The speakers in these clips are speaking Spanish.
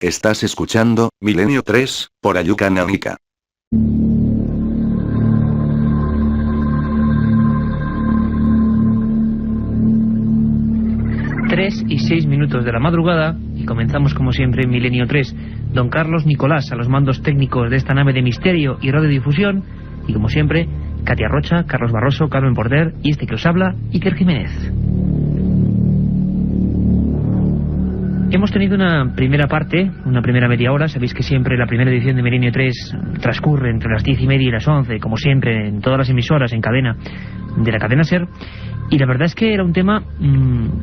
Estás escuchando Milenio 3, por Ayuca Náutica. 3:06 de la madrugada y comenzamos como siempre Milenio 3. Don Carlos Nicolás a los mandos técnicos de esta nave de misterio y radiodifusión y como siempre Katia Rocha, Carlos Barroso, Carmen Porter y este que os habla, Iker Jiménez. Hemos tenido una primera parte, una primera media hora. Sabéis que siempre la primera edición de Milenio 3 transcurre entre las 10:30 y las 11, como siempre, en todas las emisoras, en cadena, de la cadena SER. Y la verdad es que era un tema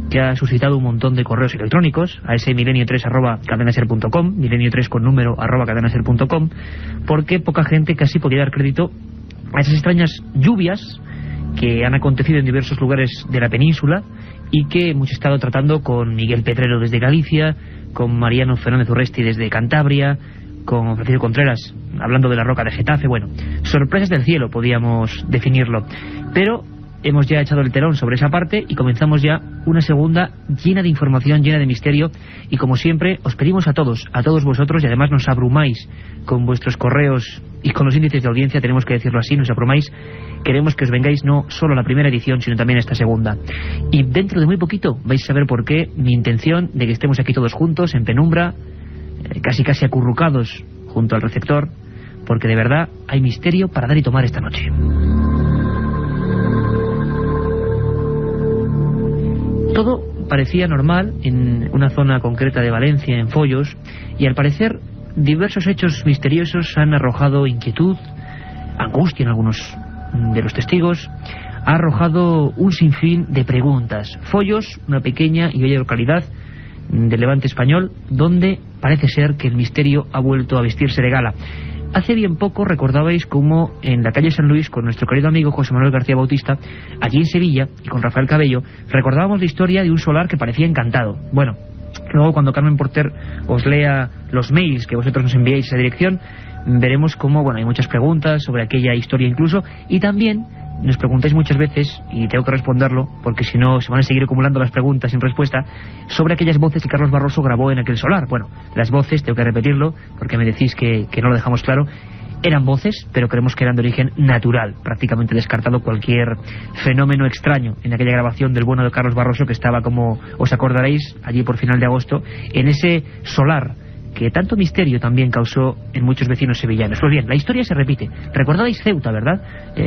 que ha suscitado un montón de correos electrónicos a ese milenio3@cadenaser.com, milenio3 con número @cadenaser.com, porque poca gente casi podía dar crédito a esas extrañas lluvias que han acontecido en diversos lugares de la península y que hemos estado tratando con Miguel Pedrero desde Galicia, con Mariano Fernández Urresti desde Cantabria, con Francisco Contreras hablando de la roca de Getafe. Bueno, sorpresas del cielo podíamos definirlo, pero hemos ya echado el telón sobre esa parte y comenzamos ya una segunda llena de información, llena de misterio, y como siempre os pedimos a todos vosotros, y además nos abrumáis con vuestros correos y con los índices de audiencia, tenemos que decirlo así, nos abrumáis. Queremos que os vengáis no solo a la primera edición, sino también a esta segunda. Y dentro de muy poquito vais a saber por qué mi intención de que estemos aquí todos juntos, en penumbra, casi acurrucados junto al receptor, porque de verdad hay misterio para dar y tomar esta noche. Todo parecía normal en una zona concreta de Valencia, en Foios, y al parecer diversos hechos misteriosos han arrojado inquietud, angustia en algunos de los testigos, ha arrojado un sinfín de preguntas. Foios, una pequeña y bella localidad del Levante español, donde parece ser que el misterio ha vuelto a vestirse de gala. Hace bien poco recordabais cómo en la calle San Luis, con nuestro querido amigo José Manuel García Bautista, allí en Sevilla, y con Rafael Cabello, recordábamos la historia de un solar que parecía encantado. Bueno, luego cuando Carmen Porter os lea los mails que vosotros nos enviáis a esa dirección, veremos cómo, bueno, hay muchas preguntas sobre aquella historia incluso, y también nos preguntáis muchas veces, y tengo que responderlo, porque si no se van a seguir acumulando las preguntas sin respuesta, sobre aquellas voces que Carlos Barroso grabó en aquel solar. Bueno, las voces, tengo que repetirlo, porque me decís que no lo dejamos claro, eran voces, pero creemos que eran de origen natural, prácticamente descartado cualquier fenómeno extraño en aquella grabación del bueno de Carlos Barroso, que estaba, como os acordaréis, allí por final de agosto, en ese solar que tanto misterio también causó en muchos vecinos sevillanos. Pues bien, la historia se repite. Recordáis Ceuta, ¿verdad?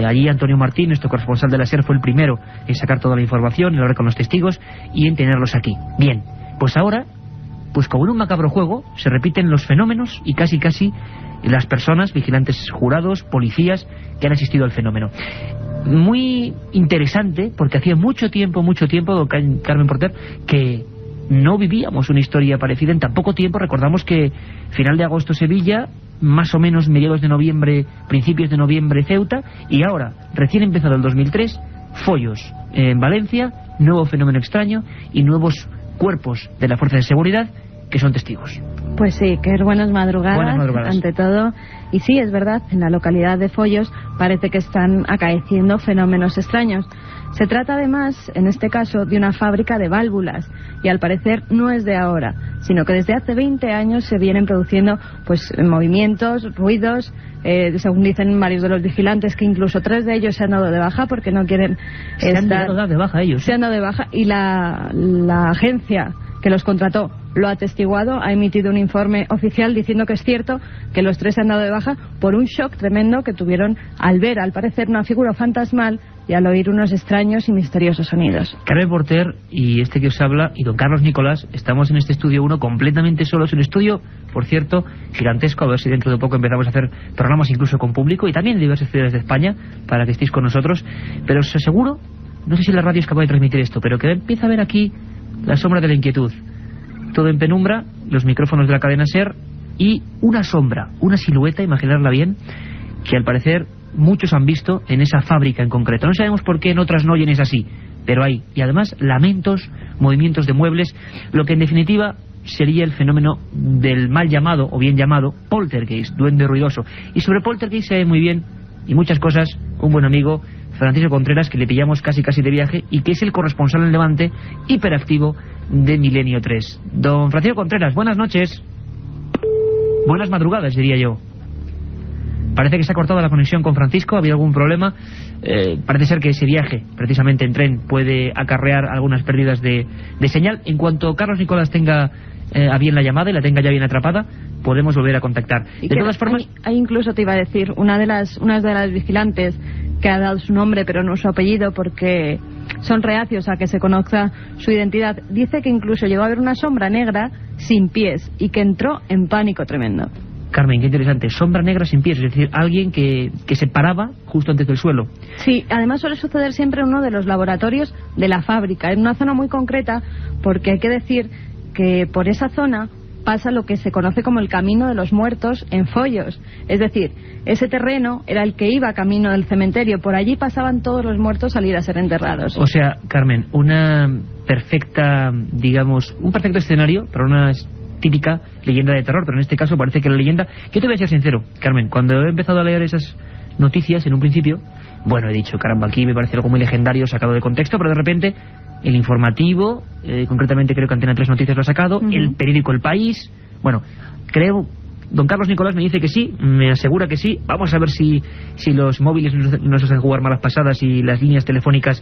Allí Antonio Martín, nuestro corresponsal de la SER, fue el primero en sacar toda la información, en hablar con los testigos y en tenerlos aquí. Bien, pues ahora, pues como en un macabro juego, se repiten los fenómenos y casi las personas, vigilantes jurados, policías, que han asistido al fenómeno. Muy interesante, porque hacía mucho tiempo, Carmen Porter, que no vivíamos una historia parecida en tan poco tiempo. Recordamos que final de agosto Sevilla, más o menos mediados de noviembre, principios de noviembre Ceuta, y ahora, recién empezado el 2003, Foios en Valencia, nuevo fenómeno extraño y nuevos cuerpos de la fuerza de seguridad que son testigos. Pues sí, que buenas madrugadas, ante todo. Y sí, es verdad, en la localidad de Foios parece que están acaeciendo fenómenos extraños. Se trata además, en este caso, de una fábrica de válvulas, y al parecer no es de ahora, sino que desde hace 20 años se vienen produciendo pues movimientos, ruidos, según dicen varios de los vigilantes, que incluso 3 de ellos se han dado de baja porque no quieren se han dado de baja ellos. Se han dado de baja, y la agencia que los contrató lo ha atestiguado, ha emitido un informe oficial diciendo que es cierto que los 3 se han dado de baja por un shock tremendo que tuvieron al ver, al parecer, una figura fantasmal y al oír unos extraños y misteriosos sonidos. Carmen Porter y este que os habla y don Carlos Nicolás estamos en este estudio 1 completamente solos, un estudio, por cierto, gigantesco. A ver si dentro de poco empezamos a hacer programas incluso con público y también en diversas ciudades de España para que estéis con nosotros, pero os aseguro, no sé si la radio es capaz de transmitir esto, pero que empieza a ver aquí la sombra de la inquietud. Todo en penumbra, los micrófonos de la cadena SER y una sombra, una silueta, imaginarla bien, que al parecer muchos han visto en esa fábrica en concreto. No sabemos por qué en otras no, y es así, pero hay. Y además lamentos, movimientos de muebles, lo que en definitiva sería el fenómeno del mal llamado, o bien llamado, poltergeist, duende ruidoso. Y sobre poltergeist se ve muy bien, y muchas cosas, un buen amigo, Francisco Contreras, que le pillamos casi de viaje, y que es el corresponsal en Levante, hiperactivo, de Milenio 3. Don Francisco Contreras, buenas noches. buenas madrugadas, diría yo. Parece que se ha cortado la conexión con Francisco, había algún problema. Parece ser que ese viaje, precisamente en tren, puede acarrear algunas pérdidas de señal. En cuanto Carlos Nicolás tenga a bien la llamada y la tenga ya bien atrapada, podemos volver a contactar. De todas formas... Hay incluso, te iba a decir, una de las vigilantes que ha dado su nombre pero no su apellido porque son reacios a que se conozca su identidad. Dice que incluso llegó a ver una sombra negra sin pies y que entró en pánico tremendo. Carmen, qué interesante. Sombra negra sin pies, es decir, alguien que se paraba justo antes del suelo. Sí, además suele suceder siempre en uno de los laboratorios de la fábrica, en una zona muy concreta, porque hay que decir que por esa zona pasa lo que se conoce como el Camino de los Muertos en Foios. Es decir, ese terreno era el que iba camino del cementerio. Por allí pasaban todos los muertos al ir a ser enterrados. O sea, Carmen, una perfecta, digamos, un perfecto escenario para una típica leyenda de terror, pero en este caso parece que la leyenda... Yo te voy a ser sincero, Carmen, cuando he empezado a leer esas noticias en un principio, bueno, he dicho, caramba, aquí me parece algo muy legendario sacado de contexto, pero de repente el informativo, concretamente creo que Antena 3 Noticias lo ha sacado, el periódico El País, bueno, creo... Don Carlos Nicolás me dice que sí, me asegura que sí. Vamos a ver si los móviles nos hacen jugar malas pasadas y las líneas telefónicas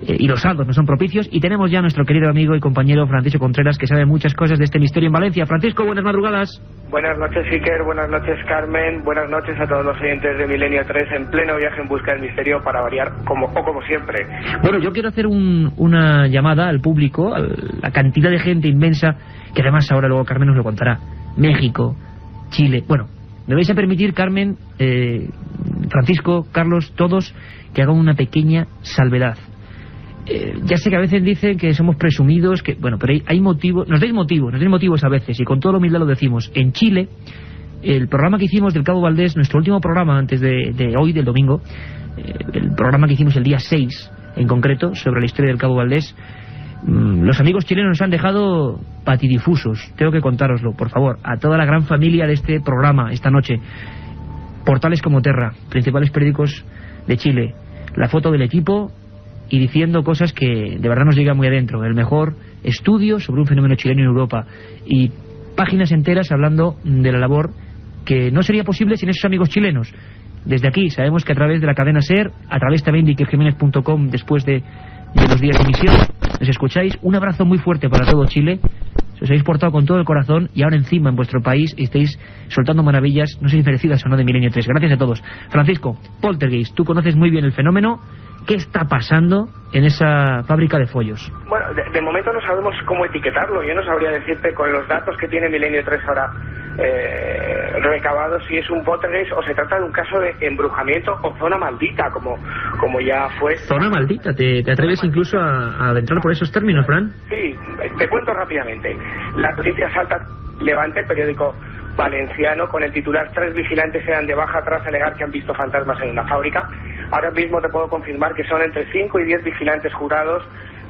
y los saldos no son propicios. Y tenemos ya a nuestro querido amigo y compañero Francisco Contreras, que sabe muchas cosas de este misterio en Valencia. Francisco, buenas madrugadas. Buenas noches, Iker, buenas noches, Carmen, buenas noches a todos los oyentes de Milenio 3 en pleno viaje en busca del misterio, para variar, como siempre. Bueno, yo quiero hacer una llamada al público, a la cantidad de gente inmensa, que además ahora luego Carmen nos lo contará. México, Chile. Bueno, me vais a permitir, Carmen, Francisco, Carlos, todos, que hagan una pequeña salvedad. Ya sé que a veces dicen que somos presumidos, que bueno, pero hay motivos, nos dais motivos a veces, y con toda la humildad lo decimos. En Chile, el programa que hicimos del Cabo Valdés, nuestro último programa antes de hoy, del domingo, el programa que hicimos el día 6, en concreto, sobre la historia del Cabo Valdés, los amigos chilenos nos han dejado patidifusos. Tengo que contároslo, por favor, a toda la gran familia de este programa esta noche. Portales como Terra, principales periódicos de Chile, la foto del equipo y diciendo cosas que de verdad nos llegan muy adentro. El mejor estudio sobre un fenómeno chileno en Europa, y páginas enteras hablando de la labor que no sería posible sin esos amigos chilenos. Desde aquí sabemos que a través de la cadena SER, a través también de ikerjimenez.com, después de los días de emisión, nos escucháis. Un abrazo muy fuerte para todo Chile. Os habéis portado con todo el corazón y ahora encima en vuestro país estáis soltando maravillas, no sé si merecidas o no, de Milenio 3. Gracias a todos. Francisco, Poltergeist, tú conoces muy bien el fenómeno. ¿Qué está pasando en esa fábrica de follos? Bueno, de momento no sabemos cómo etiquetarlo. Yo no sabría decirte con los datos que tiene Milenio 3 ahora recabados si es un poltergeist o se trata de un caso de embrujamiento o zona maldita, como ya fue. ¿Zona maldita? ¿Te atreves incluso a adentrar por esos términos, Fran? Sí, te cuento rápidamente. La noticia salta Levante, el periódico valenciano, con el titular: 3 vigilantes se dan de baja tras alegar que han visto fantasmas en una fábrica. Ahora mismo te puedo confirmar que son entre 5 y 10 vigilantes jurados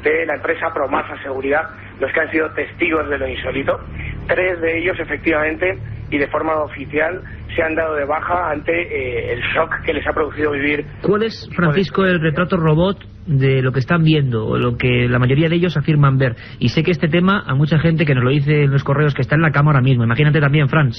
de la empresa Promasa Seguridad los que han sido testigos de lo insólito. 3 de ellos, efectivamente, y de forma oficial, se han dado de baja ante el shock que les ha producido vivir. ¿Cuál es, Francisco, el retrato robot de lo que están viendo, o lo que la mayoría de ellos afirman ver? Y sé que este tema a mucha gente que nos lo dice en los correos, que está en la cama ahora mismo, imagínate también, Fran,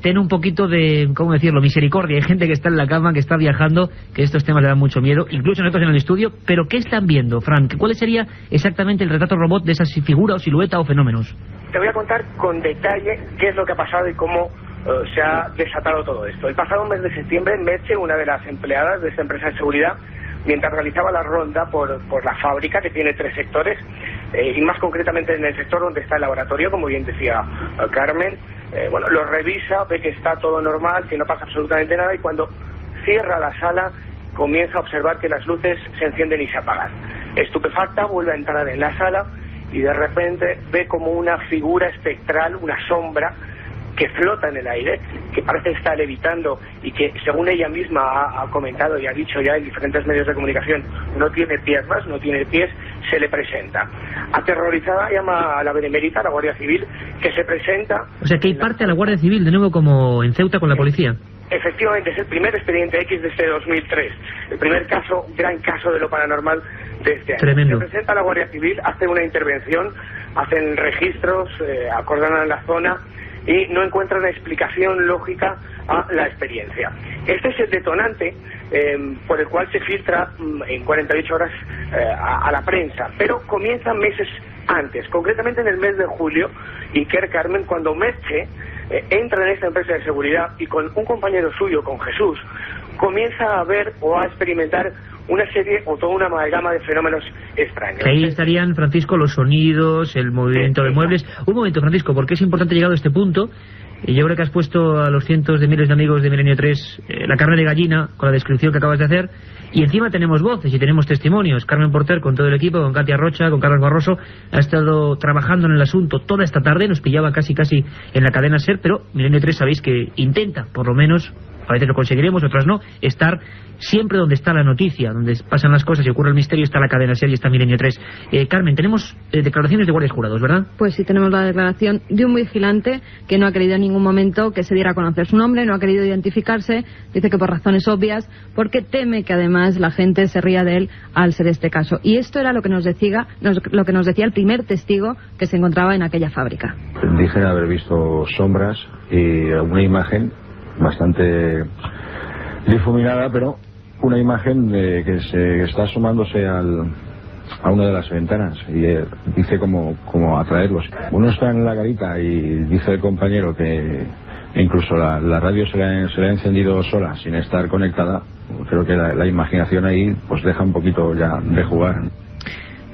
ten un poquito de, ¿cómo decirlo?, misericordia. Hay gente que está en la cama, que está viajando, que estos temas le dan mucho miedo, incluso nosotros en el estudio. Pero ¿qué están viendo, Fran? ¿Cuál sería exactamente el retrato robot de esas figuras o silueta o fenómenos? Te voy a contar con detalle qué es lo que ha pasado y cómo se ha desatado todo esto. El pasado mes de septiembre, Meche, una de las empleadas de esta empresa de seguridad, mientras realizaba la ronda por la fábrica, que tiene 3 sectores, y más concretamente en el sector donde está el laboratorio, como bien decía Carmen, lo revisa, ve que está todo normal, que no pasa absolutamente nada, y cuando cierra la sala comienza a observar que las luces se encienden y se apagan. Estupefacta, vuelve a entrar en la sala y de repente ve como una figura espectral, una sombra que flota en el aire, que parece estar levitando y que, según ella misma ha comentado y ha dicho ya en diferentes medios de comunicación, no tiene piernas, no tiene pies, se le presenta. Aterrorizada llama a la Benemérita, a la Guardia Civil, que se presenta... O sea, que hay parte a la Guardia Civil, de nuevo, como en Ceuta con la policía. Efectivamente, es el primer expediente X de este 2003, el primer caso, gran caso de lo paranormal de este año. Tremendo. Se presenta a la Guardia Civil, hace una intervención, hacen registros, acordonan la zona y no encuentran explicación lógica a la experiencia. Este es el detonante por el cual se filtra en 48 horas a la prensa, pero comienza meses antes, concretamente en el mes de julio, Iker, Carmen, cuando Merche entra en esta empresa de seguridad y con un compañero suyo, con Jesús, comienza a ver o a experimentar una serie o toda una amalgama de fenómenos extraños. Que ahí estarían, Francisco, los sonidos, el movimiento de muebles. Un momento, Francisco, porque es importante llegado a este punto. Y yo creo que has puesto a los cientos de miles de amigos de Milenio 3 la carne de gallina con la descripción que acabas de hacer. Y encima tenemos voces y tenemos testimonios. Carmen Porter, con todo el equipo, con Katia Rocha, con Carlos Barroso, ha estado trabajando en el asunto toda esta tarde. Nos pillaba casi en la cadena SER, pero Milenio 3 sabéis que intenta, por lo menos, a veces lo conseguiremos, otras no, estar siempre donde está la noticia, donde pasan las cosas y ocurre el misterio, está la cadena SER y está Milenio 3. Carmen, tenemos declaraciones de guardias jurados, ¿verdad? Pues sí, tenemos la declaración de un vigilante que no ha querido en ningún momento que se diera a conocer su nombre, no ha querido identificarse, dice que por razones obvias, porque teme que además la gente se ría de él al ser este caso. Y esto era lo que nos decía el primer testigo que se encontraba en aquella fábrica. Dicen haber visto sombras y alguna imagen bastante difuminada, pero una imagen que se está asomándose a una de las ventanas y dice como atraerlos. Uno está en la garita y dice el compañero que incluso la radio se le ha encendido sola sin estar conectada. Creo que la imaginación ahí pues deja un poquito ya de jugar.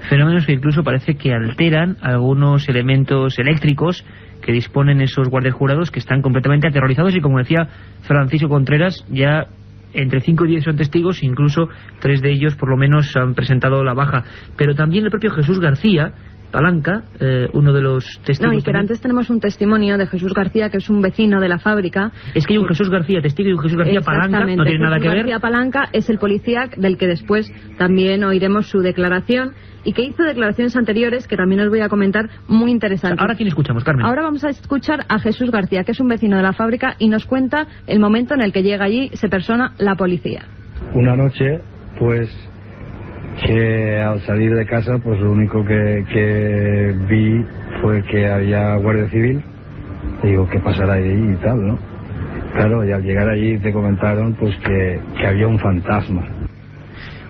Fenómenos que incluso parece que alteran algunos elementos eléctricos que disponen esos guardias jurados, que están completamente aterrorizados, y como decía Francisco Contreras, ya entre 5 y 10 son testigos, incluso 3 de ellos por lo menos han presentado la baja. Pero también el propio Jesús García Palanca, uno de los testigos. No, y que antes tenemos un testimonio de Jesús García, que es un vecino de la fábrica. Es que hay un Jesús García testigo y un Jesús García Palanca, no tiene nada que ver. Jesús García Palanca es el policía del que después también oiremos su declaración, y que hizo declaraciones anteriores que también os voy a comentar, muy interesantes. ¿Ahora quién escuchamos, Carmen? Ahora vamos a escuchar a Jesús García, que es un vecino de la fábrica, y nos cuenta el momento en el que llega allí, se persona la policía. Una noche, pues, que al salir de casa, pues lo único que vi fue que había Guardia Civil. Y digo, ¿qué pasará ahí y tal, no? Claro, y al llegar allí te comentaron pues que había un fantasma.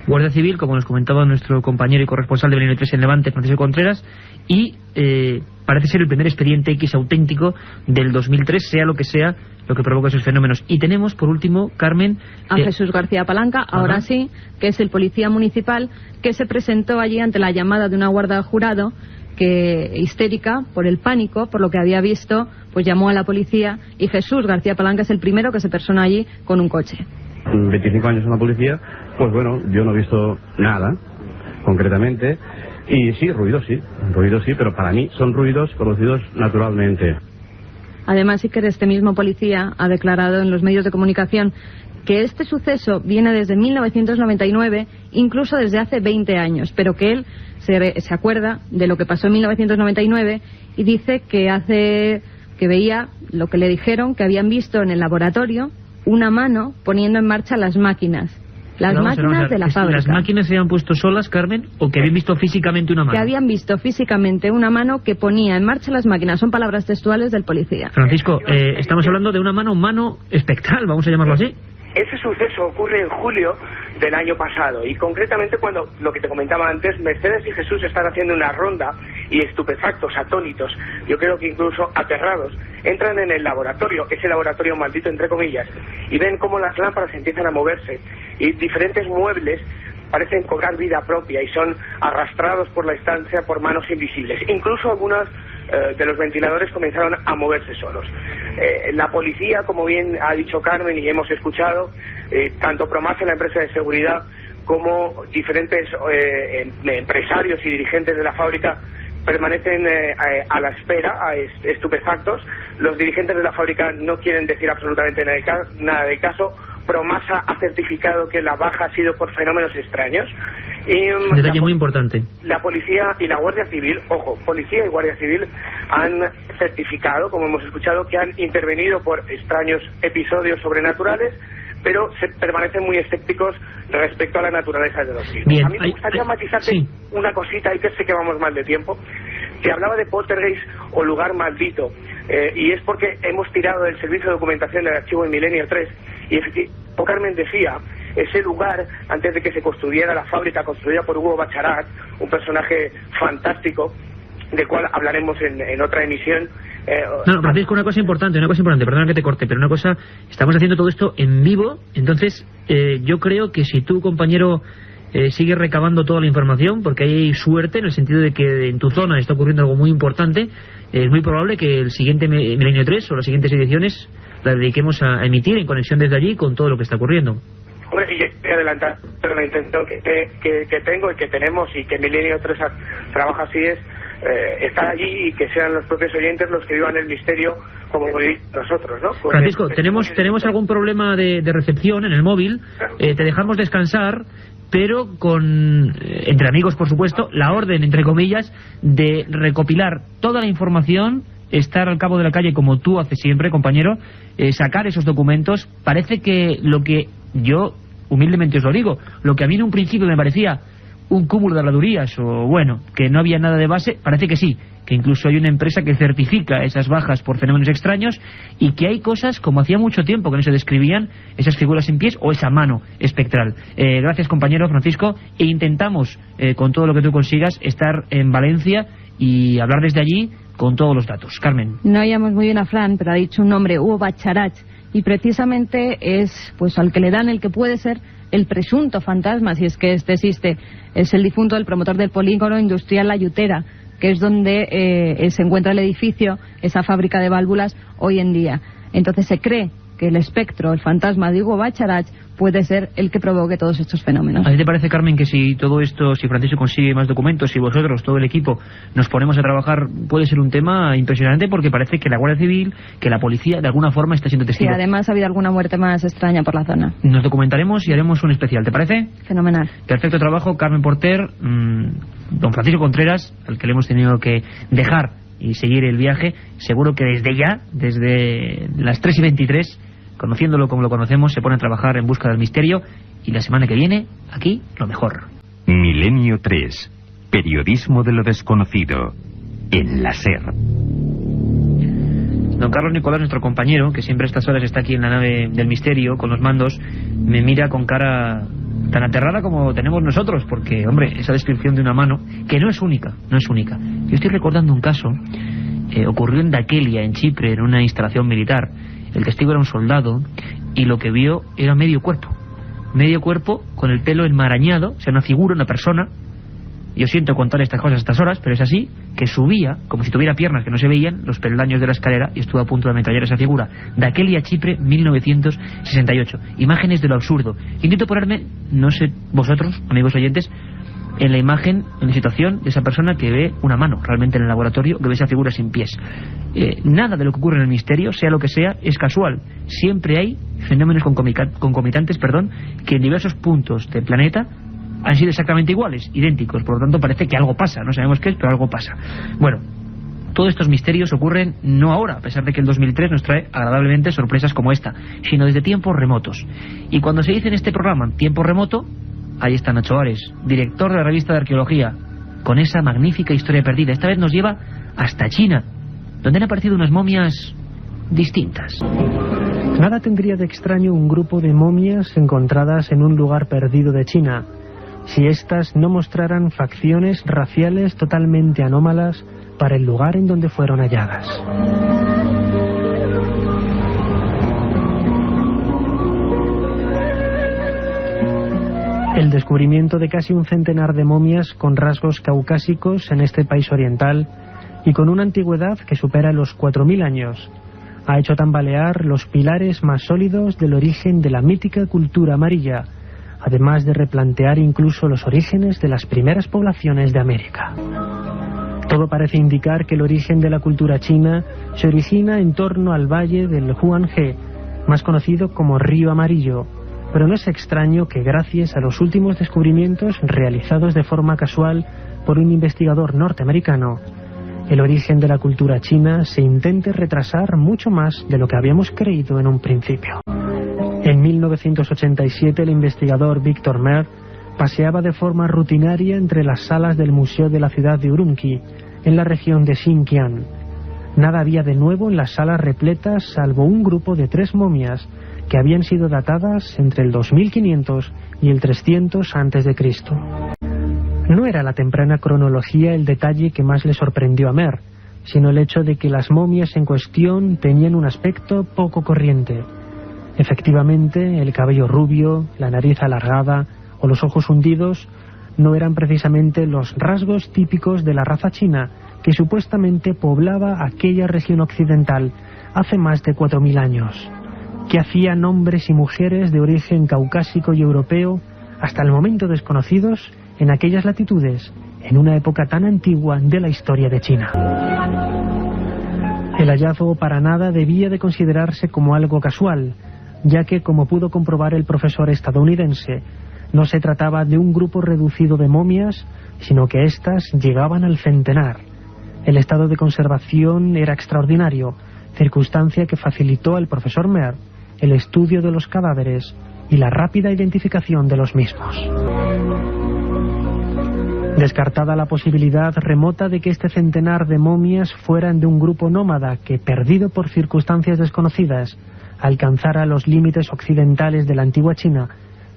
Guardia Civil, como nos comentaba nuestro compañero y corresponsal de Milenio 3 en Levante, Francisco Contreras, y parece ser el primer expediente X auténtico del 2003, sea lo que provoca esos fenómenos. Y tenemos, por último, Carmen, a Jesús García Palanca, ahora sí, que es el policía municipal, que se presentó allí ante la llamada de una guardia jurado, que, histérica por el pánico, por lo que había visto, pues llamó a la policía, y Jesús García Palanca es el primero que se persona allí con un coche. 25 años en la policía, pues bueno, yo no he visto nada, concretamente, y sí, ruidos sí, pero para mí son ruidos producidos naturalmente. Además, sí que este mismo policía ha declarado en los medios de comunicación que este suceso viene desde 1999, incluso desde hace 20 años, pero que él se acuerda de lo que pasó en 1999 y dice que veía lo que le dijeron, que habían visto en el laboratorio una mano poniendo en marcha las máquinas. Máquinas de la fábrica. ¿Las máquinas se habían puesto solas, Carmen, o que habían visto físicamente una mano? Que habían visto físicamente una mano que ponía en marcha las máquinas. Son palabras textuales del policía. Francisco, estamos hablando de una mano espectral, vamos a llamarlo así. Ese suceso ocurre en julio del año pasado, y concretamente cuando, lo que te comentaba antes, Mercedes y Jesús están haciendo una ronda y estupefactos, atónitos, yo creo que incluso aterrados, entran en el laboratorio, ese laboratorio maldito entre comillas, y ven cómo las lámparas empiezan a moverse y diferentes muebles parecen cobrar vida propia y son arrastrados por la estancia por manos invisibles. Incluso algunos de los ventiladores comenzaron a moverse solos. La policía, como bien ha dicho Carmen y hemos escuchado, tanto Promasa, la empresa de seguridad, como diferentes empresarios y dirigentes de la fábrica permanecen a la espera, estupefactos. Los dirigentes de la fábrica no quieren decir absolutamente nada del caso. Promasa ha certificado que la baja ha sido por fenómenos extraños. Un detalle muy importante. La policía y la Guardia Civil, ojo, policía y Guardia Civil han certificado, como hemos escuchado, que han intervenido por extraños episodios sobrenaturales, pero se permanecen muy escépticos respecto a la naturaleza de los mismos. Bien, a mí me gustaría matizarte una cosita, y que sé que vamos mal de tiempo, Se hablaba de poltergeist o lugar maldito, y es porque hemos tirado del servicio de documentación del archivo de Milenio 3, y efectivamente, Carmen decía, ese lugar, antes de que se construyera la fábrica construida por Hugo Bacharat, un personaje fantástico, del cual hablaremos en otra emisión. No, Francisco, una cosa importante, perdona que te corte, pero una cosa, estamos haciendo todo esto en vivo, entonces yo creo que si tú, compañero, sigues recabando toda la información, porque hay suerte en el sentido de que en tu zona está ocurriendo algo muy importante, es muy probable que el siguiente Milenio 3 o las siguientes ediciones las dediquemos a emitir en conexión desde allí con todo lo que está ocurriendo. Hombre, y voy a adelantar, pero la intención que tengo y que tenemos y que Milenio 3 trabaja así es estar allí y que sean los propios oyentes los que vivan el misterio como nosotros, ¿no? Pues Francisco, tenemos algún problema de recepción en el móvil, te dejamos descansar, pero con, entre amigos por supuesto, la orden, entre comillas, de recopilar toda la información, estar al cabo de la calle como tú haces siempre, compañero, sacar esos documentos. Parece que lo que yo, humildemente os lo digo, lo que a mí en un principio me parecía un cúmulo de habladurías, o bueno, que no había nada de base, parece que sí, que incluso hay una empresa que certifica esas bajas por fenómenos extraños, y que hay cosas como hacía mucho tiempo que no se describían, esas figuras en pies o esa mano espectral. Gracias, compañero Francisco, e intentamos, con todo lo que tú consigas, estar en Valencia y hablar desde allí con todos los datos. Carmen. No oíamos muy bien a Fran, pero ha dicho un nombre, Hugo Bacharat, y precisamente es pues al que le dan el que puede ser el presunto fantasma, si es que este existe. Es el difunto del promotor del polígono industrial La Yutera, que es donde se encuentra el edificio, esa fábrica de válvulas hoy en día. Entonces se cree que el espectro, el fantasma de Hugo Bacharat, puede ser el que provoque todos estos fenómenos. ¿A ti te parece, Carmen, que si todo esto, si Francisco consigue más documentos, si vosotros, todo el equipo, nos ponemos a trabajar, puede ser un tema impresionante, porque parece que la Guardia Civil, que la policía, de alguna forma está siendo testigo? Sí, además ha habido alguna muerte más extraña por la zona. Nos documentaremos y haremos un especial, ¿te parece? Fenomenal. Perfecto trabajo, Carmen Porter, don Francisco Contreras, al que le hemos tenido que dejar y seguir el viaje. Seguro que desde ya, desde las 3:23, conociéndolo como lo conocemos, se pone a trabajar en busca del misterio, y la semana que viene, aquí, lo mejor. Milenio 3. Periodismo de lo desconocido. En la SER. Don Carlos Nicolás, nuestro compañero, que siempre a estas horas está aquí en la nave del misterio, con los mandos, me mira con cara tan aterrada como tenemos nosotros, porque, hombre, esa descripción de una mano, que no es única. Yo estoy recordando un caso, ocurrió en Daquelia, en Chipre, en una instalación militar. El testigo era un soldado y lo que vio era medio cuerpo con el pelo enmarañado, o sea, una figura, una persona. Yo siento contar estas cosas a estas horas, pero es así, que subía, como si tuviera piernas que no se veían, los peldaños de la escalera, y estuvo a punto de ametrallar esa figura. Daquelia, Chipre, 1968. Imágenes de lo absurdo. Intento ponerme, no sé vosotros, amigos oyentes, en la imagen, en la situación de esa persona que ve una mano realmente en el laboratorio, que ve esa figura sin pies. Nada de lo que ocurre en el misterio, sea lo que sea, es casual. Siempre hay fenómenos concomitantes, que en diversos puntos del planeta han sido exactamente iguales, idénticos. Por lo tanto, parece que algo pasa. No sabemos qué es, pero algo pasa. Bueno, todos estos misterios ocurren no ahora, a pesar de que el 2003 nos trae agradablemente sorpresas como esta, sino desde tiempos remotos. Y cuando se dice en este programa tiempo remoto, ahí está Nacho Ares, director de la revista de arqueología, con esa magnífica historia perdida. Esta vez nos lleva hasta China, donde han aparecido unas momias distintas. Nada tendría de extraño un grupo de momias encontradas en un lugar perdido de China, si éstas no mostraran facciones raciales totalmente anómalas para el lugar en donde fueron halladas. El descubrimiento de casi un centenar de momias con rasgos caucásicos en este país oriental y con una antigüedad que supera los 4000 años ha hecho tambalear los pilares más sólidos del origen de la mítica cultura amarilla, además de replantear incluso los orígenes de las primeras poblaciones de América. Todo parece indicar que el origen de la cultura china se origina en torno al valle del Huanghe, más conocido como Río Amarillo, pero no es extraño que gracias a los últimos descubrimientos realizados de forma casual por un investigador norteamericano, el origen de la cultura china se intente retrasar mucho más de lo que habíamos creído en un principio. En 1987 el investigador Victor Mer paseaba de forma rutinaria entre las salas del Museo de la ciudad de Urumqi, en la región de Xinjiang. Nada había de nuevo en las salas repletas salvo un grupo de 3 momias que habían sido datadas entre el 2500 y el 300 a.C. No era la temprana cronología el detalle que más le sorprendió a Mer, sino el hecho de que las momias en cuestión tenían un aspecto poco corriente. Efectivamente, el cabello rubio, la nariz alargada o los ojos hundidos no eran precisamente los rasgos típicos de la raza china que supuestamente poblaba aquella región occidental hace más de 4000 años. ¿Qué hacían hombres y mujeres de origen caucásico y europeo, hasta el momento desconocidos, en aquellas latitudes, en una época tan antigua de la historia de China? El hallazgo para nada debía de considerarse como algo casual, ya que, como pudo comprobar el profesor estadounidense, no se trataba de un grupo reducido de momias, sino que éstas llegaban al centenar. El estado de conservación era extraordinario, circunstancia que facilitó al profesor Mer el estudio de los cadáveres y la rápida identificación de los mismos. Descartada la posibilidad remota de que este centenar de momias fueran de un grupo nómada que, perdido por circunstancias desconocidas, alcanzara los límites occidentales de la antigua China,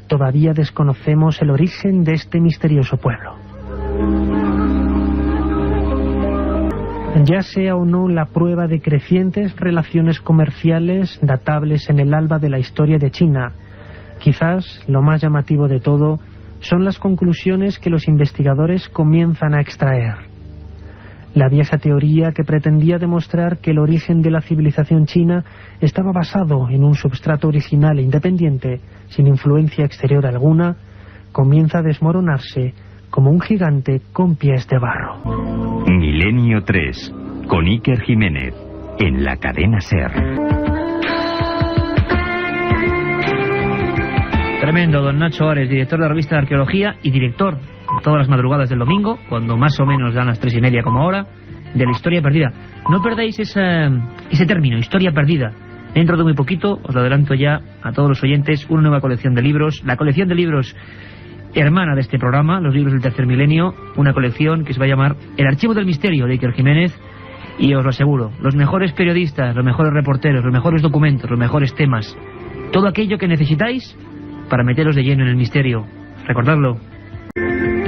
todavía desconocemos el origen de este misterioso pueblo. Ya sea o no la prueba de crecientes relaciones comerciales datables en el alba de la historia de China, quizás lo más llamativo de todo son las conclusiones que los investigadores comienzan a extraer. La vieja teoría que pretendía demostrar que el origen de la civilización china estaba basado en un substrato original e independiente, sin influencia exterior alguna, comienza a desmoronarse como un gigante con pies de barro. Milenio 3, con Iker Jiménez, en la cadena SER. Tremendo, don Nacho Ares, director de la revista de Arqueología y director de todas las madrugadas del domingo, cuando más o menos dan las 3:30 como ahora, de la historia perdida. No perdáis ese término, historia perdida. Dentro de muy poquito, os lo adelanto ya a todos los oyentes, una nueva colección de libros, la colección de libros hermana de este programa, los libros del tercer milenio, una colección que se va a llamar El Archivo del Misterio de Iker Jiménez, y os lo aseguro, los mejores periodistas, los mejores reporteros, los mejores documentos, los mejores temas, todo aquello que necesitáis para meteros de lleno en el misterio. Recordadlo.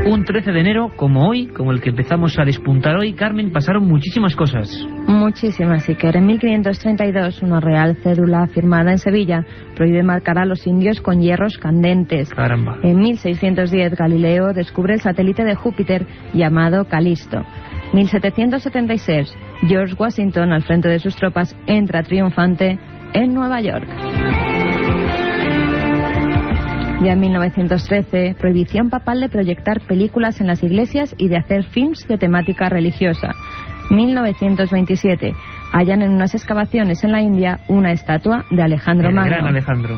Un 13 de enero, como hoy, como el que empezamos a despuntar hoy, Carmen, pasaron muchísimas cosas. Muchísimas, Iker. En 1532, una real cédula firmada en Sevilla prohíbe marcar a los indios con hierros candentes. Caramba. En 1610, Galileo descubre el satélite de Júpiter llamado Calisto. 1776, George Washington, al frente de sus tropas, entra triunfante en Nueva York. Ya en 1913, prohibición papal de proyectar películas en las iglesias y de hacer films de temática religiosa. 1927, hallan en unas excavaciones en la India una estatua de Alejandro Magno. Gran Alejandro.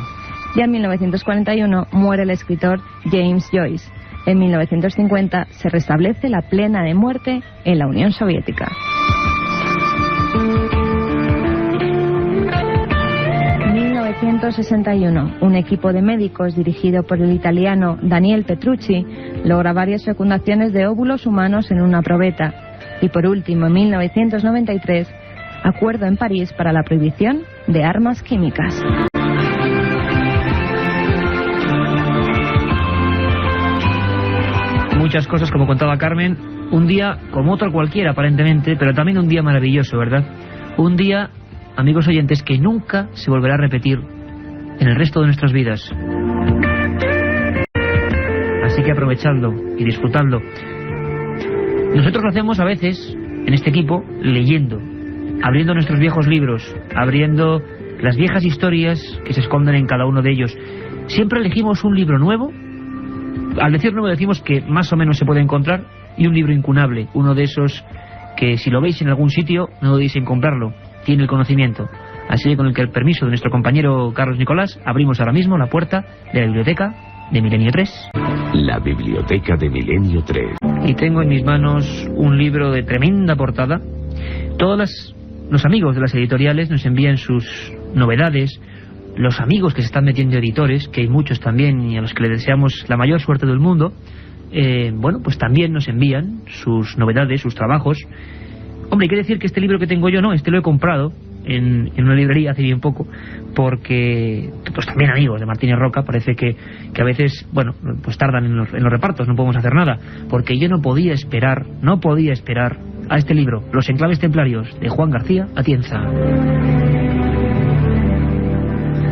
Ya en 1941, muere el escritor James Joyce. En 1950, se restablece la pena de muerte en la Unión Soviética. 1961, un equipo de médicos dirigido por el italiano Daniel Petrucci logra varias fecundaciones de óvulos humanos en una probeta. Y por último, en 1993, acuerdo en París para la prohibición de armas químicas. Muchas cosas, como contaba Carmen, un día como otro cualquiera aparentemente, pero también un día maravilloso, ¿verdad? Un día, amigos oyentes, que nunca se volverá a repetir en el resto de nuestras vidas. Así que aprovechadlo y disfrutadlo. Nosotros lo hacemos a veces, en este equipo, leyendo, abriendo nuestros viejos libros, abriendo las viejas historias que se esconden en cada uno de ellos. Siempre elegimos un libro nuevo. Al decir nuevo decimos que más o menos se puede encontrar, y un libro incunable, uno de esos que si lo veis en algún sitio no dudéis en comprarlo, tiene el conocimiento. Así que con el permiso de nuestro compañero Carlos Nicolás, abrimos ahora mismo la puerta de la biblioteca de Milenio 3. La biblioteca de Milenio 3. Y tengo en mis manos un libro de tremenda portada. Todos los amigos de las editoriales nos envían sus novedades. Los amigos que se están metiendo editores, que hay muchos también y a los que les deseamos la mayor suerte del mundo, bueno, pues también nos envían sus novedades, sus trabajos. Hombre, hay que decir que este libro que tengo yo, no, este lo he comprado en una librería hace bien poco, porque pues también amigos de Martínez Roca, parece que a veces, bueno, pues tardan en los repartos, no podemos hacer nada, porque yo no podía esperar a este libro, Los Enclaves Templarios, de Juan García Atienza.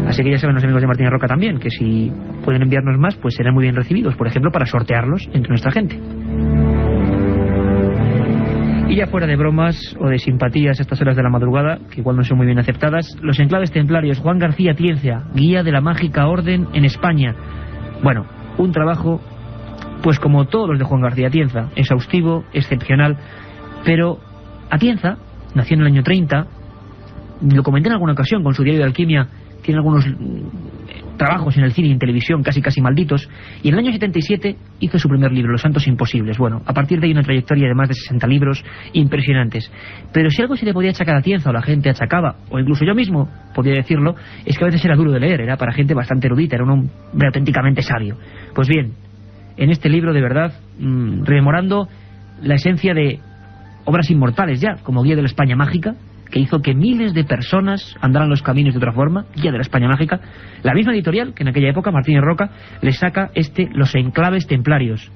Así que ya saben los amigos de Martínez Roca también, que si pueden enviarnos más, pues serán muy bien recibidos, por ejemplo, para sortearlos entre nuestra gente. Y ya fuera de bromas o de simpatías a estas horas de la madrugada, que igual no son muy bien aceptadas, Los Enclaves Templarios, Juan García Atienza, Guía de la Mágica Orden en España. Bueno, un trabajo, pues como todos los de Juan García Atienza, exhaustivo, excepcional, pero Atienza nació en el año 30, lo comenté en alguna ocasión con su diario de alquimia, tiene algunos trabajos en el cine y en televisión casi malditos, y en el año 77 hizo su primer libro, Los Santos Imposibles. Bueno, a partir de ahí una trayectoria de más de 60 libros impresionantes. Pero si algo se le podía achacar a Atienza, o la gente achacaba, o incluso yo mismo podía decirlo, es que a veces era duro de leer, era para gente bastante erudita, era un hombre auténticamente sabio. Pues bien, en este libro de verdad, rememorando la esencia de obras inmortales ya, como Guía de la España Mágica, que hizo que miles de personas andaran los caminos de otra forma, Guía de la España Mágica, la misma editorial que en aquella época, Martínez Roca, le saca Los Enclaves Templarios,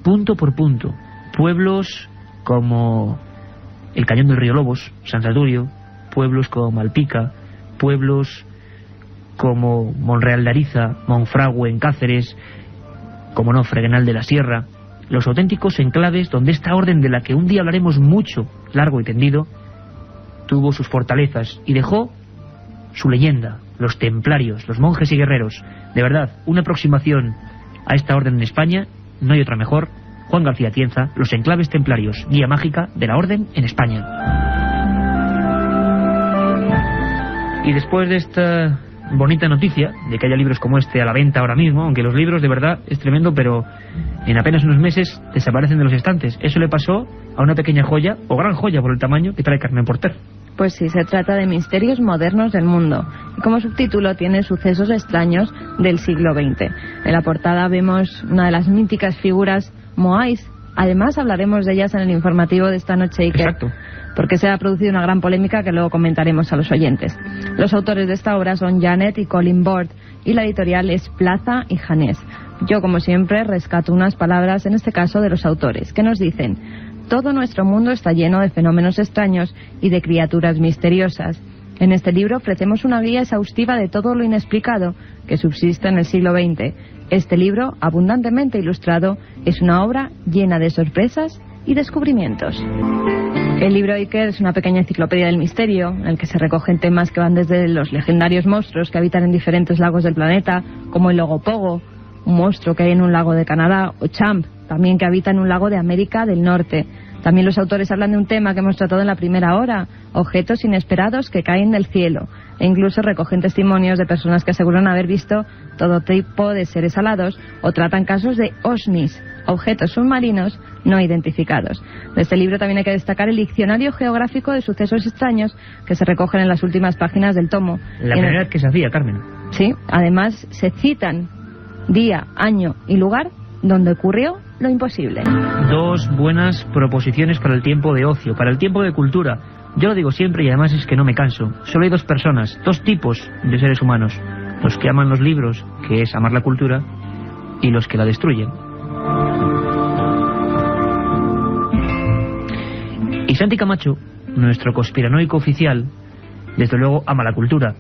punto por punto, pueblos como el Cañón del Río Lobos, San Saturio, pueblos como Malpica, pueblos como Monreal de Ariza, Monfragüe en Cáceres, como no, Fregenal de la Sierra, los auténticos enclaves donde esta orden, de la que un día hablaremos mucho, largo y tendido, tuvo sus fortalezas y dejó su leyenda, los templarios, los monjes y guerreros. De verdad, una aproximación a esta orden en España, no hay otra mejor. Juan García Atienza, Los Enclaves Templarios, guía mágica de la orden en España. Y después de esta bonita noticia de que haya libros como este a la venta ahora mismo, aunque los libros de verdad es tremendo, pero en apenas unos meses desaparecen de los estantes. Eso le pasó a una pequeña joya, o gran joya por el tamaño, que trae Carmen Porter. Pues sí, se trata de Misterios Modernos del Mundo, y como subtítulo tiene Sucesos extraños del siglo XX. En la portada vemos una de las míticas figuras moais. Además hablaremos de ellas en el informativo de esta noche, Iker. Exacto. Porque se ha producido una gran polémica que luego comentaremos a los oyentes. Los autores de esta obra son Janet y Colin Bord, y la editorial es Plaza y Janés. Yo, como siempre, rescato unas palabras, en este caso de los autores, que nos dicen: todo nuestro mundo está lleno de fenómenos extraños y de criaturas misteriosas. En este libro ofrecemos una guía exhaustiva de todo lo inexplicado que subsiste en el siglo XX. Este libro, abundantemente ilustrado, es una obra llena de sorpresas y descubrimientos. El libro Iker es una pequeña enciclopedia del misterio, en el que se recogen temas que van desde los legendarios monstruos que habitan en diferentes lagos del planeta, como el Ogopogo, un monstruo que hay en un lago de Canadá, o Champ, también, que habita en un lago de América del Norte. También los autores hablan de un tema que hemos tratado en la primera hora: objetos inesperados que caen del cielo, e incluso recogen testimonios de personas que aseguran haber visto todo tipo de seres alados, o tratan casos de OSNIs, objetos submarinos no identificados. De este libro también hay que destacar el diccionario geográfico de sucesos extraños, que se recogen en las últimas páginas del tomo. La primera vez que se hacía, Carmen. Sí, además se citan día, año y lugar donde ocurrió lo imposible. Dos buenas proposiciones para el tiempo de ocio, para el tiempo de cultura. Yo lo digo siempre y además es que no me canso. Solo hay dos personas, dos tipos de seres humanos: los que aman los libros, que es amar la cultura, y los que la destruyen. Y Santi Camacho, nuestro conspiranoico oficial, desde luego ama la cultura.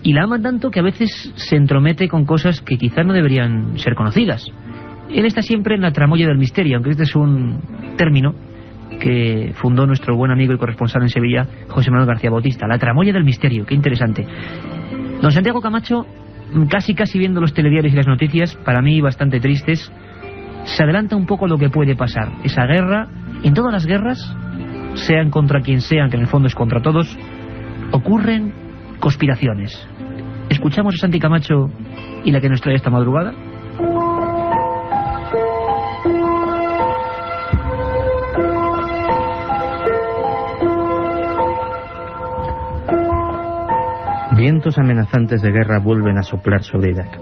Y la ama tanto que a veces se entromete con cosas que quizás no deberían ser conocidas. Él está siempre en la tramoya del misterio, aunque este es un término que fundó nuestro buen amigo y corresponsal en Sevilla, José Manuel García Bautista. La tramoya del misterio, qué interesante. Don Santiago Camacho, casi viendo los telediarios y las noticias, para mí bastante tristes, se adelanta un poco lo que puede pasar. Esa guerra, en todas las guerras, sean contra quien sean, que en el fondo es contra todos, ocurren conspiraciones. ¿Escuchamos a Santi Camacho y la que nos trae esta madrugada? Vientos amenazantes de guerra vuelven a soplar sobre Irak.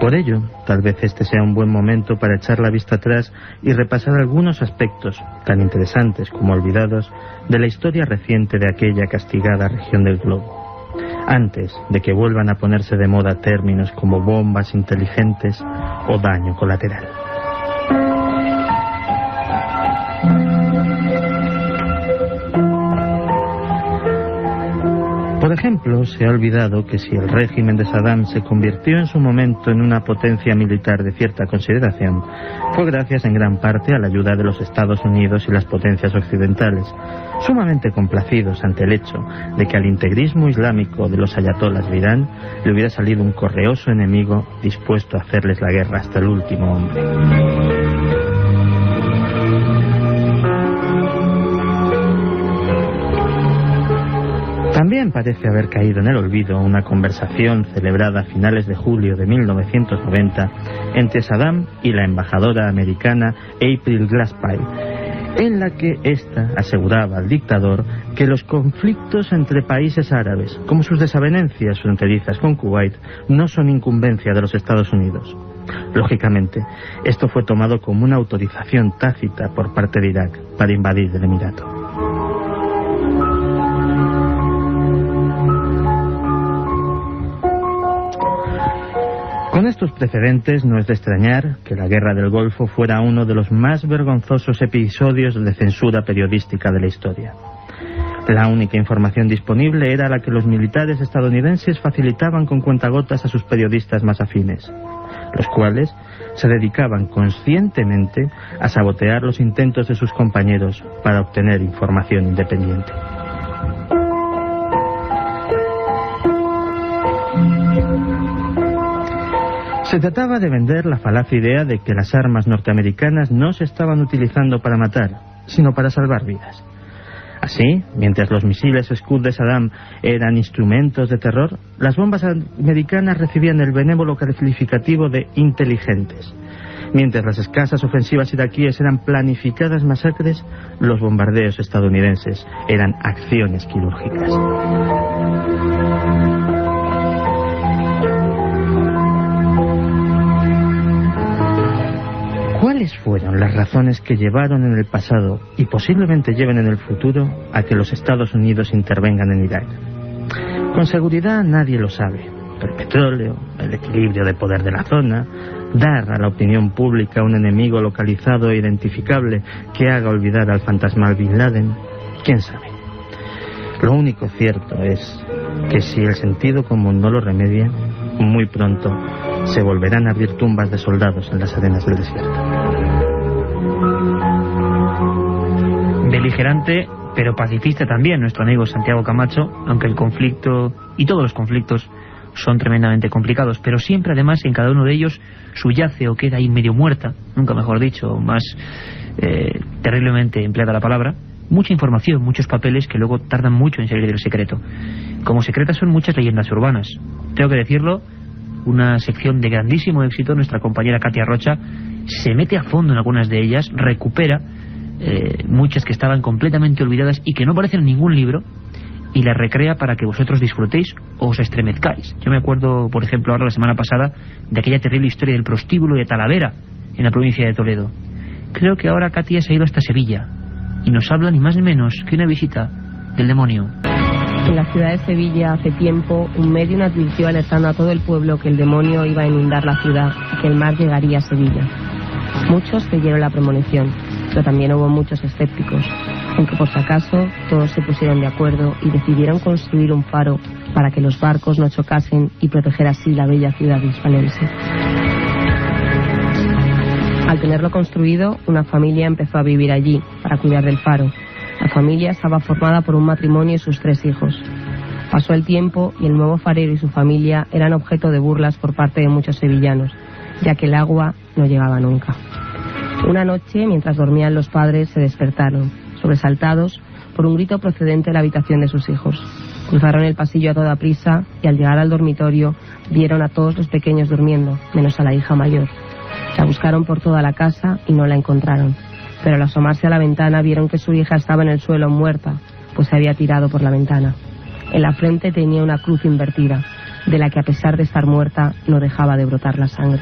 Por ello, tal vez este sea un buen momento para echar la vista atrás y repasar algunos aspectos, tan interesantes como olvidados, de la historia reciente de aquella castigada región del globo, antes de que vuelvan a ponerse de moda términos como bombas inteligentes o daño colateral. Por ejemplo, se ha olvidado que si el régimen de Saddam se convirtió en su momento en una potencia militar de cierta consideración, fue gracias en gran parte a la ayuda de los Estados Unidos y las potencias occidentales, sumamente complacidos ante el hecho de que al integrismo islámico de los ayatolás de Irán le hubiera salido un correoso enemigo dispuesto a hacerles la guerra hasta el último hombre. También parece haber caído en el olvido una conversación celebrada a finales de julio de 1990 entre Saddam y la embajadora americana April Glaspie, en la que ésta aseguraba al dictador que los conflictos entre países árabes, como sus desavenencias fronterizas con Kuwait, no son incumbencia de los Estados Unidos. Lógicamente, esto fue tomado como una autorización tácita por parte de Irak para invadir el Emirato. Con estos precedentes no es de extrañar que la Guerra del Golfo fuera uno de los más vergonzosos episodios de censura periodística de la historia. La única información disponible era la que los militares estadounidenses facilitaban con cuentagotas a sus periodistas más afines, los cuales se dedicaban conscientemente a sabotear los intentos de sus compañeros para obtener información independiente. Se trataba de vender la falaz idea de que las armas norteamericanas no se estaban utilizando para matar, sino para salvar vidas. Así, mientras los misiles Scud de Saddam eran instrumentos de terror, las bombas americanas recibían el benévolo calificativo de inteligentes. Mientras las escasas ofensivas iraquíes eran planificadas masacres, los bombardeos estadounidenses eran acciones quirúrgicas. ¿Cuáles fueron las razones que llevaron en el pasado y posiblemente lleven en el futuro a que los Estados Unidos intervengan en Irak? Con seguridad nadie lo sabe. El petróleo, el equilibrio de poder de la zona, dar a la opinión pública un enemigo localizado e identificable que haga olvidar al fantasmal Bin Laden, quién sabe. Lo único cierto es que si el sentido común no lo remedia, muy pronto se volverán a abrir tumbas de soldados en las arenas del desierto. Beligerante, pero pacifista también, nuestro amigo Santiago Camacho, aunque el conflicto y todos los conflictos son tremendamente complicados, pero siempre además en cada uno de ellos subyace o queda ahí medio muerta, nunca mejor dicho, más terriblemente empleada la palabra, mucha información, muchos papeles que luego tardan mucho en salir del secreto. Como secretas son muchas leyendas urbanas. Tengo que decirlo, una sección de grandísimo éxito, nuestra compañera Katia Rocha se mete a fondo en algunas de ellas, recupera muchas que estaban completamente olvidadas y que no aparecen en ningún libro, y las recrea para que vosotros disfrutéis o os estremezcáis. Yo me acuerdo, por ejemplo, ahora la semana pasada, de aquella terrible historia del prostíbulo de Talavera, en la provincia de Toledo. Creo que ahora Katia se ha ido hasta Sevilla y nos habla ni más ni menos que una visita del demonio. En la ciudad de Sevilla, hace tiempo, un médium advirtió alertando a todo el pueblo que el demonio iba a inundar la ciudad y que el mar llegaría a Sevilla. Muchos creyeron la premonición, pero también hubo muchos escépticos, aunque por si acaso todos se pusieron de acuerdo y decidieron construir un faro para que los barcos no chocasen y proteger así la bella ciudad hispalense. Al tenerlo construido, una familia empezó a vivir allí para cuidar del faro. La familia estaba formada por un matrimonio y sus 3 hijos. Pasó el tiempo y el nuevo farero y su familia eran objeto de burlas por parte de muchos sevillanos, ya que el agua no llegaba nunca. Una noche, mientras dormían los padres, se despertaron, sobresaltados por un grito procedente de la habitación de sus hijos. Cruzaron el pasillo a toda prisa y al llegar al dormitorio vieron a todos los pequeños durmiendo, menos a la hija mayor. La buscaron por toda la casa y no la encontraron, pero al asomarse a la ventana vieron que su hija estaba en el suelo muerta, pues se había tirado por la ventana. En la frente tenía una cruz invertida, de la que a pesar de estar muerta no dejaba de brotar la sangre.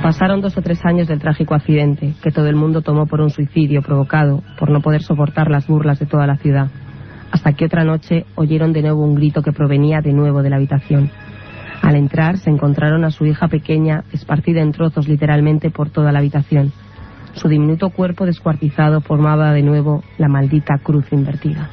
Pasaron 2 o 3 años del trágico accidente, que todo el mundo tomó por un suicidio provocado por no poder soportar las burlas de toda la ciudad, hasta que otra noche oyeron de nuevo un grito que provenía de nuevo de la habitación. Al entrar se encontraron a su hija pequeña esparcida en trozos literalmente por toda la habitación. Su diminuto cuerpo descuartizado formaba de nuevo la maldita cruz invertida.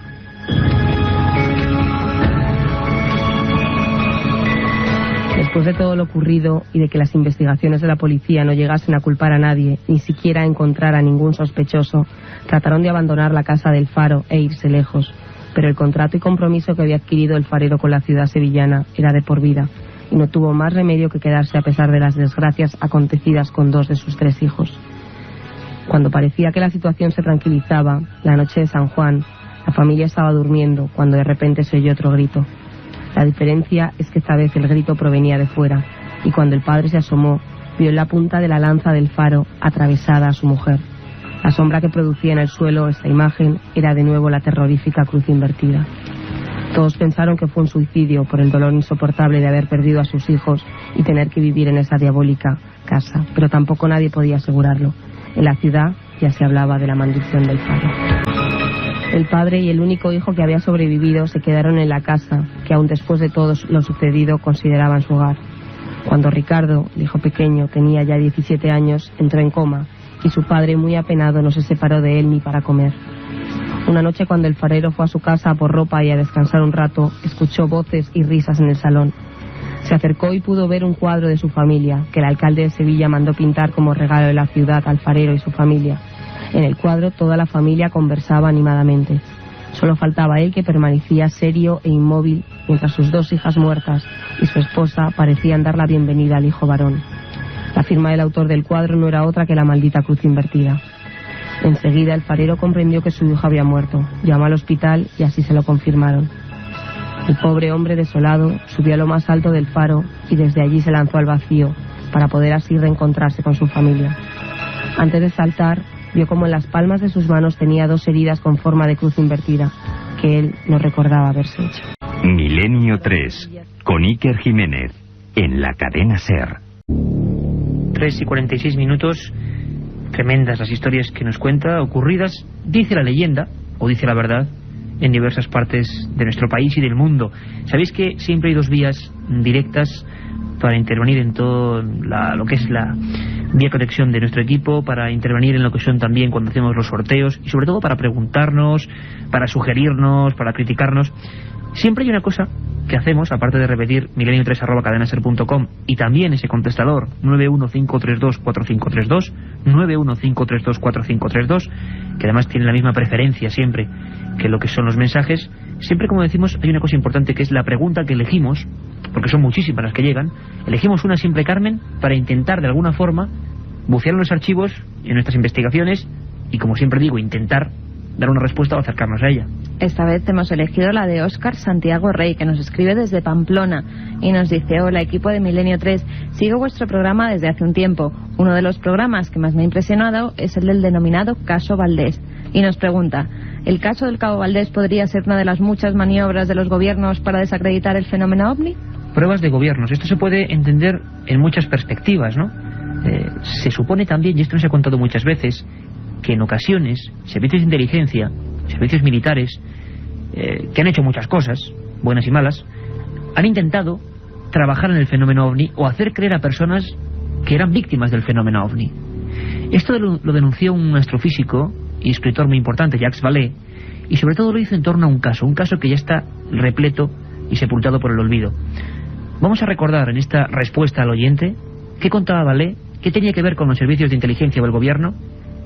Después de todo lo ocurrido y de que las investigaciones de la policía no llegasen a culpar a nadie, ni siquiera a encontrar a ningún sospechoso, trataron de abandonar la casa del Faro e irse lejos. Pero el contrato y compromiso que había adquirido el farero con la ciudad sevillana era de por vida, y no tuvo más remedio que quedarse a pesar de las desgracias acontecidas con 2 de sus 3 hijos. Cuando parecía que la situación se tranquilizaba, la noche de San Juan, la familia estaba durmiendo cuando de repente se oyó otro grito. La diferencia es que esta vez el grito provenía de fuera, y cuando el padre se asomó, vio en la punta de la lanza del faro atravesada a su mujer. La sombra que producía en el suelo esta imagen era de nuevo la terrorífica cruz invertida. Todos pensaron que fue un suicidio por el dolor insoportable de haber perdido a sus hijos y tener que vivir en esa diabólica casa, pero tampoco nadie podía asegurarlo. En la ciudad ya se hablaba de la maldición del faro. El padre y el único hijo que había sobrevivido se quedaron en la casa, que aún después de todo lo sucedido consideraban su hogar. Cuando Ricardo, el hijo pequeño, tenía ya 17 años, entró en coma, y su padre, muy apenado, no se separó de él ni para comer. Una noche, cuando el farero fue a su casa por ropa y a descansar un rato, escuchó voces y risas en el salón. Se acercó y pudo ver un cuadro de su familia, que el alcalde de Sevilla mandó pintar como regalo de la ciudad al farero y su familia. En el cuadro toda la familia conversaba animadamente. Solo faltaba él, que permanecía serio e inmóvil, mientras sus 2 hijas muertas y su esposa parecían dar la bienvenida al hijo varón. La firma del autor del cuadro no era otra que la maldita cruz invertida. Enseguida el farero comprendió que su hijo había muerto. Llamó al hospital y así se lo confirmaron. El pobre hombre desolado subió a lo más alto del faro y desde allí se lanzó al vacío para poder así reencontrarse con su familia. Antes de saltar, vio como en las palmas de sus manos tenía 2 heridas con forma de cruz invertida, que él no recordaba haberse hecho. Milenio 3, con Iker Jiménez, en la cadena SER. 3 y 46 minutos, tremendas las historias que nos cuenta, ocurridas, dice la leyenda, o dice la verdad, en diversas partes de nuestro país y del mundo. Sabéis que siempre hay 2 vías directas para intervenir en todo lo que es la vía conexión de nuestro equipo, para intervenir en lo que son también cuando hacemos los sorteos, y sobre todo para preguntarnos, para sugerirnos, para criticarnos. Siempre hay una cosa que hacemos, aparte de repetir milenio3@cadenaser.com, y también ese contestador 915324532, 915324532, que además tiene la misma preferencia siempre que lo que son los mensajes. Siempre, como decimos, hay una cosa importante, que es la pregunta que elegimos, porque son muchísimas las que llegan. Elegimos una siempre, Carmen, para intentar de alguna forma bucear en los archivos, en nuestras investigaciones, y como siempre digo, intentar dar una respuesta o acercarnos a ella. Esta vez hemos elegido la de Óscar Santiago Rey, que nos escribe desde Pamplona y nos dice: hola, equipo de Milenio 3, sigo vuestro programa desde hace un tiempo. Uno de los programas que más me ha impresionado es el del denominado Caso Valdés, y nos pregunta: ¿el caso del Cabo Valdés podría ser una de las muchas maniobras de los gobiernos para desacreditar el fenómeno OVNI? Pruebas de gobiernos, esto se puede entender en muchas perspectivas, ¿no? Se supone también, y esto nos he contado muchas veces, que en ocasiones servicios de inteligencia, servicios militares, que han hecho muchas cosas, buenas y malas, han intentado trabajar en el fenómeno OVNI o hacer creer a personas que eran víctimas del fenómeno OVNI. Esto lo denunció un astrofísico y escritor muy importante, Jacques Vallée, y sobre todo lo hizo en torno a un caso que ya está repleto y sepultado por el olvido. Vamos a recordar en esta respuesta al oyente qué contaba Vallée, qué tenía que ver con los servicios de inteligencia o el gobierno,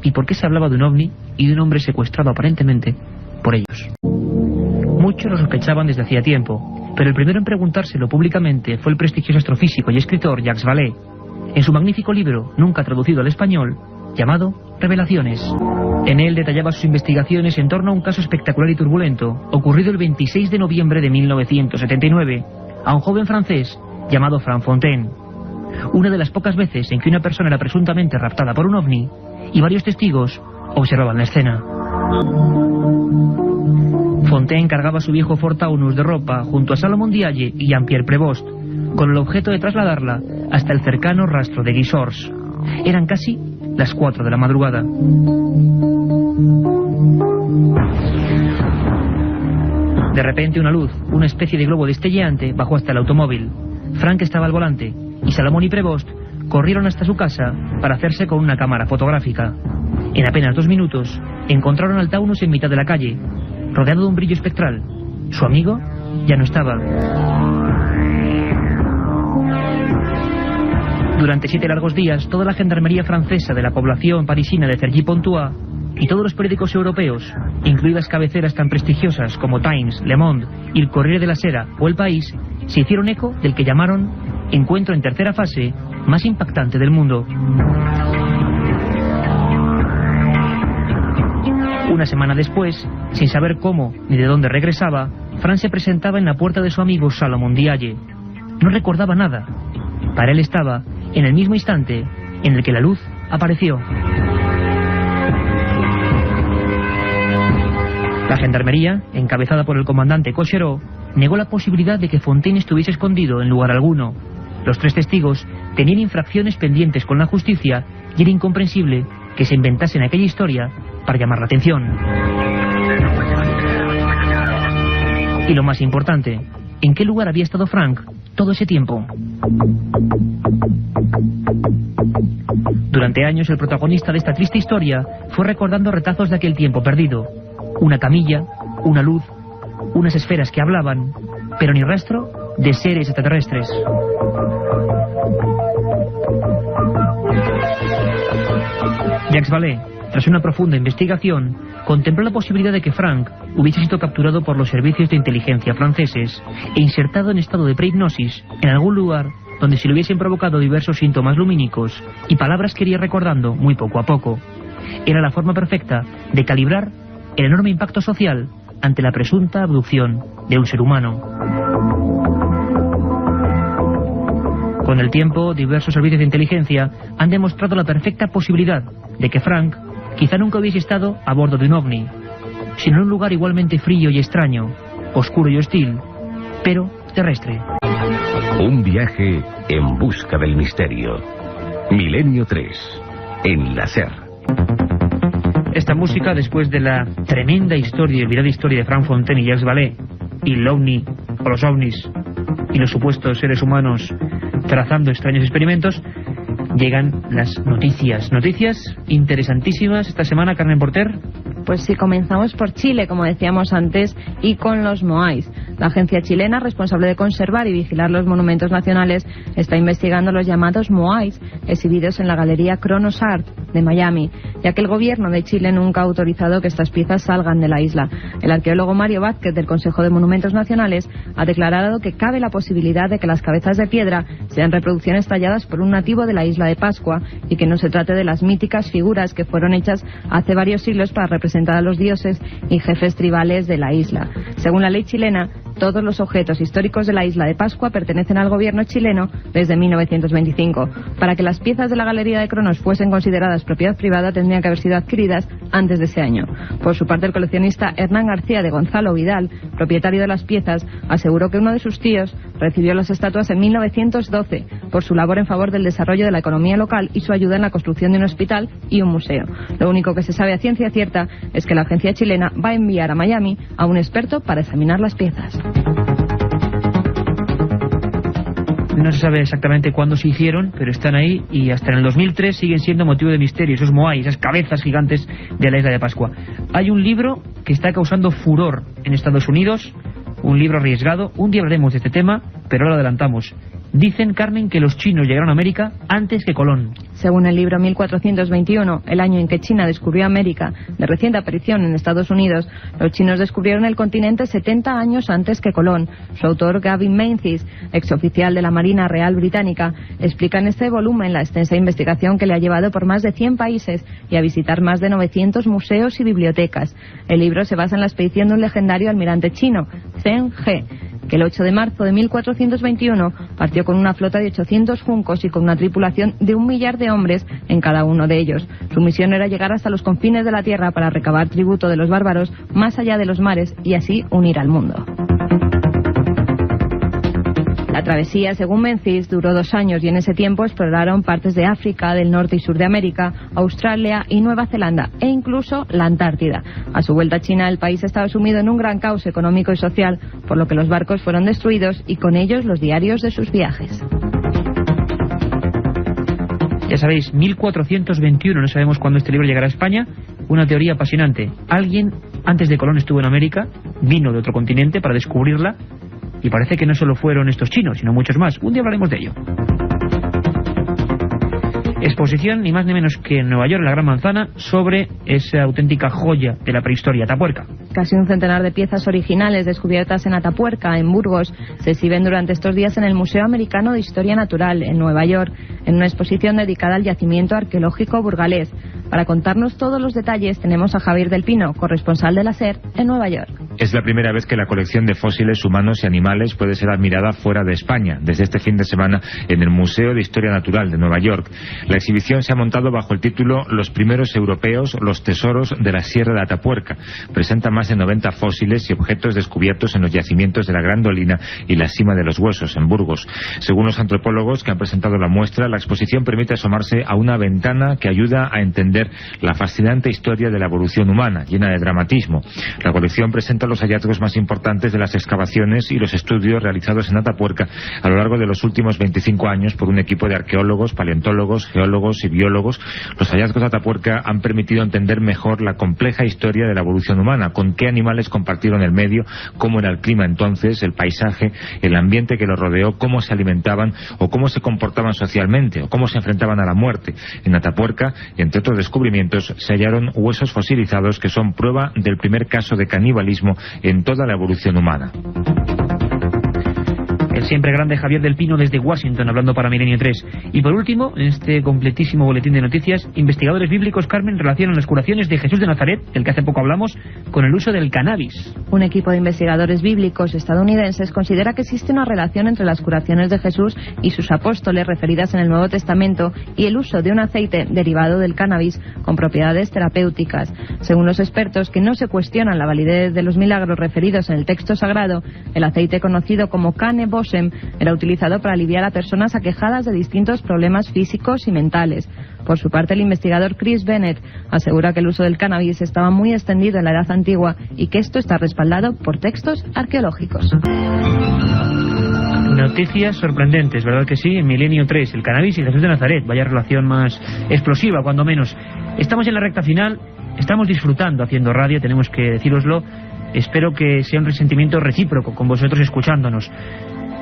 y por qué se hablaba de un ovni y de un hombre secuestrado aparentemente por ellos. Muchos lo sospechaban desde hacía tiempo, pero el primero en preguntárselo públicamente fue el prestigioso astrofísico y escritor Jacques Vallée, en su magnífico libro, nunca traducido al español, llamado Revelaciones. En él detallaba sus investigaciones en torno a un caso espectacular y turbulento, ocurrido el 26 de noviembre de 1979, a un joven francés llamado Franck Fontaine. Una de las pocas veces en que una persona era presuntamente raptada por un ovni, y varios testigos observaban la escena. Fontaine cargaba su viejo Ford Taunus de ropa junto a Salomon Dialle y Jean-Pierre Prévost, con el objeto de trasladarla hasta el cercano rastro de Guisors. Eran casi las 4 de la madrugada. De repente una luz, una especie de globo destelleante, bajó hasta el automóvil. Frank estaba al volante y Salomon y Prévost corrieron hasta su casa para hacerse con una cámara fotográfica. En apenas 2 minutos encontraron al Taunus en mitad de la calle, rodeado de un brillo espectral. Su amigo ya no estaba. Durante 7 largos días, toda la gendarmería francesa de la población parisina de Cergy-Pontoise y todos los periódicos europeos, incluidas cabeceras tan prestigiosas como Times, Le Monde y el Corriere de la Sera o El País, se hicieron eco del que llamaron encuentro en tercera fase más impactante del mundo. Una semana después, sin saber cómo ni de dónde regresaba, Frank se presentaba en la puerta de su amigo Salomon Dialle. No recordaba nada. Para él estaba en el mismo instante en el que la luz apareció. La gendarmería, encabezada por el comandante Cochereau, negó la posibilidad de que Fontaine estuviese escondido en lugar alguno. Los 3 testigos tenían infracciones pendientes con la justicia y era incomprensible que se inventasen aquella historia para llamar la atención. Y lo más importante, ¿en qué lugar había estado Frank todo ese tiempo? Durante años el protagonista de esta triste historia fue recordando retazos de aquel tiempo perdido. Una camilla, una luz, unas esferas que hablaban, pero ni rastro de seres extraterrestres. Jacques Vallée, tras una profunda investigación, contempló la posibilidad de que Frank hubiese sido capturado por los servicios de inteligencia franceses e insertado en estado de prehipnosis en algún lugar donde se le hubiesen provocado diversos síntomas lumínicos y palabras que iría recordando muy poco a poco. Era la forma perfecta de calibrar el enorme impacto social ante la presunta abducción de un ser humano. Con el tiempo, diversos servicios de inteligencia han demostrado la perfecta posibilidad de que Frank quizá nunca hubiese estado a bordo de un ovni, sino en un lugar igualmente frío y extraño, oscuro y hostil, pero terrestre. Un viaje en busca del misterio. Milenio 3, en la SER. Esta música, después de la tremenda historia y olvidada historia de Frank Fontaine y Jacques Vallée, y el ovni, o los ovnis, y los supuestos seres humanos trazando extraños experimentos, llegan las noticias. Noticias interesantísimas esta semana, Carmen Porter. Pues sí, comenzamos por Chile, como decíamos antes, y con los Moais. La agencia chilena responsable de conservar y vigilar los monumentos nacionales está investigando los llamados Moais, exhibidos en la galería Kronos Art de Miami, ya que el gobierno de Chile nunca ha autorizado que estas piezas salgan de la isla. El arqueólogo Mario Vázquez del Consejo de Monumentos Nacionales ha declarado que cabe la posibilidad de que las cabezas de piedra sean reproducciones talladas por un nativo de la isla de Pascua y que no se trate de las míticas figuras que fueron hechas hace varios siglos para representar a los dioses y jefes tribales de la isla. Según la ley chilena, todos los objetos históricos de la isla de Pascua pertenecen al gobierno chileno desde 1925. Para que las piezas de la galería de Kronos fuesen consideradas propiedad privada, tendrían que haber sido adquiridas antes de ese año. Por su parte, el coleccionista Hernán García de Gonzalo Vidal, propietario de las piezas, aseguró que uno de sus tíos recibió las estatuas en 1912 por su labor en favor del desarrollo de la economía local y su ayuda en la construcción de un hospital y un museo. Lo único que se sabe a ciencia cierta es que la agencia chilena va a enviar a Miami a un experto para examinar las piezas. No se sabe exactamente cuándo se hicieron, pero están ahí y hasta en el 2003 siguen siendo motivo de misterio, esos moai, esas cabezas gigantes de la isla de Pascua. Hay un libro que está causando furor en Estados Unidos, un libro arriesgado. Un día hablaremos de este tema, pero ahora lo adelantamos. Dicen, Carmen, que los chinos llegaron a América antes que Colón. Según el libro 1421, el año en que China descubrió América, de reciente aparición en Estados Unidos, los chinos descubrieron el continente 70 años antes que Colón. Su autor, Gavin Menzies, exoficial de la Marina Real Británica, explica en este volumen la extensa investigación que le ha llevado por más de 100 países y a visitar más de 900 museos y bibliotecas. El libro se basa en la expedición de un legendario almirante chino, Zheng He, que el 8 de marzo de 1421 partió con una flota de 800 juncos y con una tripulación de 1 millar de hombres en cada uno de ellos. Su misión era llegar hasta los confines de la tierra para recabar tributo de los bárbaros más allá de los mares y así unir al mundo. La travesía, según Menzies, duró 2 años y en ese tiempo exploraron partes de África, del norte y sur de América, Australia y Nueva Zelanda e incluso la Antártida. A su vuelta a China, el país estaba sumido en un gran caos económico y social, por lo que los barcos fueron destruidos y con ellos los diarios de sus viajes. Ya sabéis, 1421, no sabemos cuándo este libro llegará a España. Una teoría apasionante. Alguien antes de Colón estuvo en América, vino de otro continente para descubrirla. Y parece que no solo fueron estos chinos, sino muchos más. Un día hablaremos de ello. Exposición, ni más ni menos que en Nueva York, la Gran Manzana, sobre esa auténtica joya de la prehistoria, Atapuerca. Casi un centenar de piezas originales descubiertas en Atapuerca, en Burgos, se exhiben durante estos días en el Museo Americano de Historia Natural, en Nueva York, en una exposición dedicada al yacimiento arqueológico burgalés. Para contarnos todos los detalles tenemos a Javier del Pino, corresponsal de la SER en Nueva York. Es la primera vez que la colección de fósiles humanos y animales puede ser admirada fuera de España, desde este fin de semana en el Museo de Historia Natural de Nueva York. La exhibición se ha montado bajo el título Los primeros europeos, los tesoros de la Sierra de Atapuerca. Presenta más de 90 fósiles y objetos descubiertos en los yacimientos de la Gran Dolina y la Cima de los Huesos, en Burgos. Según los antropólogos que han presentado la muestra, la exposición permite asomarse a una ventana que ayuda a entender la fascinante historia de la evolución humana, llena de dramatismo. La colección presenta los hallazgos más importantes de las excavaciones y los estudios realizados en Atapuerca a lo largo de los últimos 25 años por un equipo de arqueólogos, paleontólogos, geólogos y biólogos. Los hallazgos de Atapuerca han permitido entender mejor la compleja historia de la evolución humana, con qué animales compartieron el medio, cómo era el clima entonces, el paisaje, el ambiente que los rodeó, cómo se alimentaban o cómo se comportaban socialmente o cómo se enfrentaban a la muerte. En Atapuerca, entre otros descubrimientos, se hallaron huesos fosilizados que son prueba del primer caso de canibalismo en toda la evolución humana. El siempre grande Javier del Pino desde Washington, hablando para Milenio 3. Y por último, en este completísimo boletín de noticias, investigadores bíblicos, Carmen, relacionan las curaciones de Jesús de Nazaret, del que hace poco hablamos, con el uso del cannabis. Un equipo de investigadores bíblicos estadounidenses considera que existe una relación entre las curaciones de Jesús y sus apóstoles referidas en el Nuevo Testamento y el uso de un aceite derivado del cannabis con propiedades terapéuticas. Según los expertos, que no se cuestionan la validez de los milagros referidos en el texto sagrado, el aceite conocido como Cane Bosem era utilizado para aliviar a personas aquejadas de distintos problemas físicos y mentales. Por su parte, el investigador Chris Bennett asegura que el uso del cannabis estaba muy extendido en la Edad Antigua y que esto está respaldado por textos arqueológicos. Noticias sorprendentes, ¿verdad que sí? En Milenio 3, el cannabis y Jesús de Nazaret. Vaya relación más explosiva, cuando menos. Estamos en la recta final, estamos disfrutando haciendo radio, tenemos que decíroslo. Espero que sea un resentimiento recíproco con vosotros escuchándonos.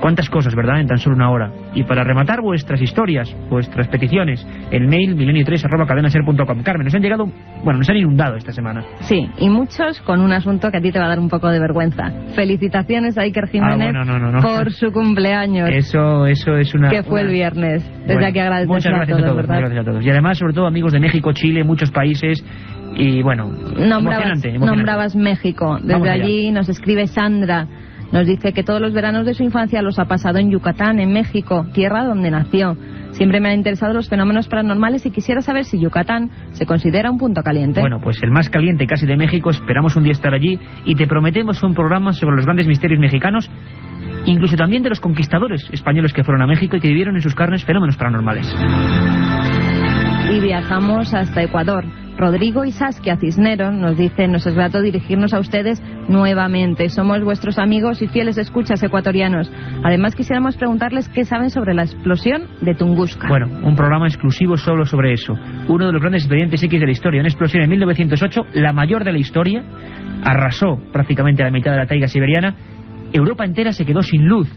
Cuántas cosas, ¿verdad?, en tan solo una hora. Y para rematar vuestras historias, vuestras peticiones, el mail milenio3@cadenaser.com. Carmen, nos han llegado, bueno, nos han inundado esta semana. Sí, y muchos con un asunto que a ti te va a dar un poco de vergüenza. Felicitaciones a Iker Jiménez por su cumpleaños. Eso es una... Que fue el viernes. Desde aquí agradecemos a todos, ¿verdad? Muchas gracias a todos. Y además, sobre todo, amigos de México, Chile, muchos países... Y bueno, emocionante. Nombrabas México. Desde allí nos escribe Sandra. Nos dice que todos los veranos de su infancia los ha pasado en Yucatán, en México, tierra donde nació. Siempre me han interesado los fenómenos paranormales y quisiera saber si Yucatán se considera un punto caliente. Bueno, pues el más caliente casi de México. Esperamos un día estar allí y te prometemos un programa sobre los grandes misterios mexicanos, incluso también de los conquistadores españoles que fueron a México y que vivieron en sus carnes fenómenos paranormales. Y viajamos hasta Ecuador. Rodrigo y Saskia Cisneros nos dicen: nos es grato dirigirnos a ustedes nuevamente. Somos vuestros amigos y fieles escuchas ecuatorianos. Además, quisiéramos preguntarles qué saben sobre la explosión de Tunguska. Bueno, un programa exclusivo solo sobre eso. Uno de los grandes expedientes X de la historia. Una explosión en 1908, la mayor de la historia. Arrasó prácticamente la mitad de la taiga siberiana. Europa entera se quedó sin luz.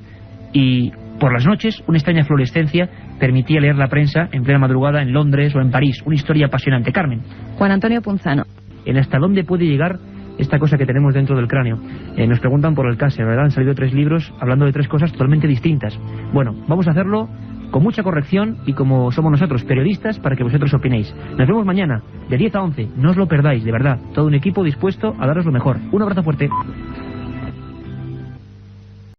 Y por las noches, una extraña fluorescencia permitía leer la prensa en plena madrugada en Londres o en París. Una historia apasionante. Carmen. Juan Antonio Punzano. ¿En hasta dónde puede llegar esta cosa que tenemos dentro del cráneo? Nos preguntan por el cáncer, ¿verdad? Han salido 3 libros hablando de 3 cosas totalmente distintas. Bueno, vamos a hacerlo con mucha corrección y como somos nosotros, periodistas, para que vosotros opinéis. Nos vemos mañana, de 10 a 11. No os lo perdáis, de verdad. Todo un equipo dispuesto a daros lo mejor. Un abrazo fuerte.